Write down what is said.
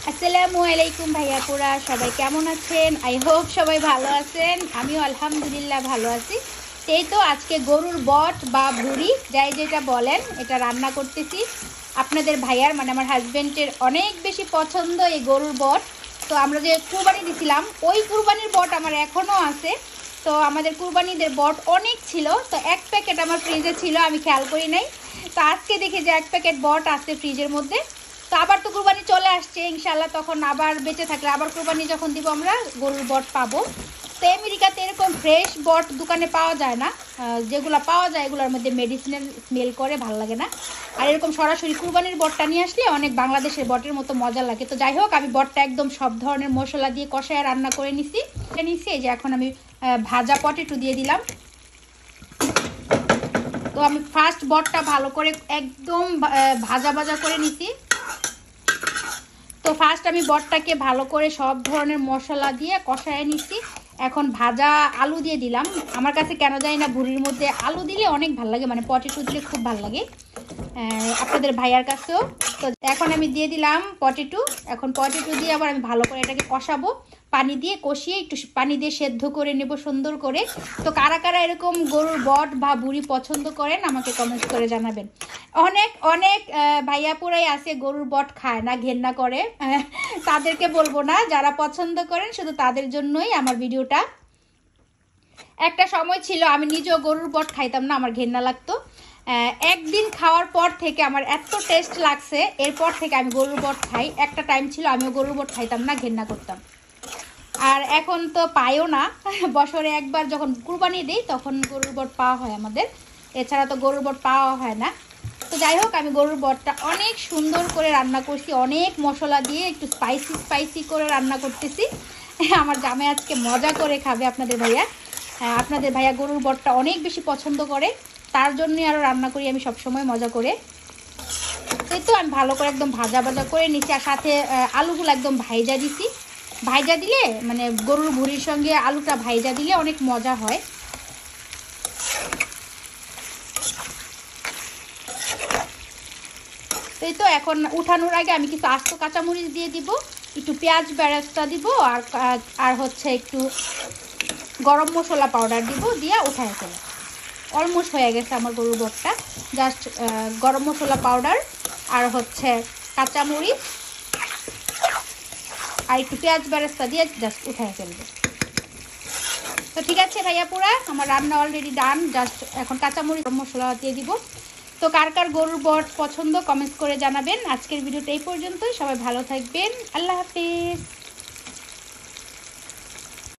আসসালামু আলাইকুম ভাইয়াপুরা, সবাই কেমন আছেন? আই হোপ সবাই ভালো আছেন। আমিও আলহামদুলিল্লাহ ভালো আছি। সেই তো আজকে গরুর বট বা ভুঁড়ি যাই যেটা বলেন, এটা রান্না করতেছি। আপনাদের ভাইয়ার মানে আমার হাজব্যান্ডের অনেক বেশি পছন্দ এই গরুর বট। তো আমরা যে কুরবানি দিছিলাম ওই কুরবানির বট আমার এখনও আছে। তো আমাদের কুরবানিদের বট অনেক ছিল, তো এক প্যাকেট আমার ফ্রিজে ছিল, আমি খেয়াল করি নাই। তো আজকে দেখি যে এক প্যাকেট বট আছে ফ্রিজের মধ্যে। তো আবার তো কুরবানি চলে আসছে ইনশাল্লাহ, তখন আবার বেঁচে থাকলে আবার কুরবানি যখন দিব আমরা গরুর বট পাবো। তো আমেরিকাতে এরকম ফ্রেশ বট দোকানে পাওয়া যায় না, যেগুলো পাওয়া যায় এগুলোর মধ্যে মেডিসিনের স্মেল করে, ভালো লাগে না। আর এরকম সরাসরি কুরবানির বটটা নিয়ে আসলে অনেক বাংলাদেশের বটের মতো মজা লাগে। তো যাই হোক, আমি বটটা একদম সব ধরনের মশলা দিয়ে কষায় রান্না করে নিছি। এই যে এখন আমি ভাজা পটেটো দিয়ে দিলাম। তো আমি ফার্স্ট বটটা ভালো করে একদম ভাজা ভাজা করে নিছি। তো ফার্স্ট আমি বটটাকে ভালো করে সব ধরনের মশলা দিয়ে কষায় নিচ্ছি। এখন ভাজা আলু দিয়ে দিলাম। আমার কাছে কেন জানি না ভুঁড়ির মধ্যে আলু দিলে অনেক ভালো লাগে, মানে পটেটো দিলে খুব ভালো লাগে, আপনাদের ভাইয়ার কাছেও। তো এখন আমি দিয়ে দিলাম পটেটো। এখন পটেটো দিয়ে আবার আমি ভালো করে এটাকে কষাবো, পানি দিয়ে কষিয়ে একটু পানি দিয়ে সেদ্ধ করে নেব সুন্দর করে। তো কারা কারা এরকম গরুর বট বা ভুঁড়ি পছন্দ করেন আমাকে কমেন্ট করে জানাবেন। অনেক অনেক ভাইয়াপুরাই আছে গরুর বট খায় না, ঘেন্না করে, তাদেরকে বলবো না, যারা পছন্দ করেন শুধু তাদের জন্যই আমার ভিডিওটা। একটা সময় ছিল আমি নিজেও গরুর বট খাইতাম না, আমার ঘেন্না লাগতো। একদিন খাওয়ার পর থেকে আমার এত টেস্ট লাগছে, এরপর থেকে আমি গরুর বট খাই। একটা টাইম ছিল আমিও গরুর বট খাইতাম না, ঘেন্না করতাম। আর এখন তো পাইও না, বছরে একবার যখন কুরবানি দিই তখন গরুর বট পাওয়া হয় আমাদের, এছাড়া তো গরুর বট পাওয়া হয় না। তো যাই হোক, আমি গরুর বটটা অনেক সুন্দর করে রান্না করছি, অনেক মশলা দিয়ে একটু স্পাইসি স্পাইসি করে রান্না করতেছি। আমার জামাই আজকে মজা করে খাবে আপনাদের ভাইয়া। আপনাদের ভাইয়া গরুর বটটা অনেক বেশি পছন্দ করে, তার জন্যই আরও রান্না করি আমি সবসময় মজা করে। এই তো আমি ভালো করে একদম ভাজা ভাজা করে নিচ্ছি, আর সাথে আলুগুলো একদম ভাইজা দিছি। ভাইজা দিলে মানে গরুর ভুঁড়ির সঙ্গে আলুটা ভাইজা দিলে অনেক মজা হয়। এই তো এখন উঠানোর আগে আমি কিছু আস্ত কাঁচামরিচ দিয়ে দিব, একটু পেঁয়াজ বেরেস্তা দিব, আর হচ্ছে একটু গরম মশলা পাউডার দিব, দিয়ে উঠায় ফেলে। অলমোস্ট হয়ে গেছে আমার গরুর বটটা। জাস্ট গরম মশলা পাউডার আর হচ্ছে কাঁচামরিচ আর একটু পেঁয়াজ বেরেস্তা দিয়ে জাস্ট উঠায় ফেলবে। তো ঠিক আছে ভাইয়াপুরা, আমার রান্না অলরেডি ডান। জাস্ট এখন কাঁচামরিচ মশলা দিয়ে দিব। তো কার কার গরুর বট পছন্দ কমেন্টস করে জানাবেন। আজকের ভিডিওটা এই পর্যন্তই, সবাই ভালো থাকবেন, আল্লাহ হাফিজ।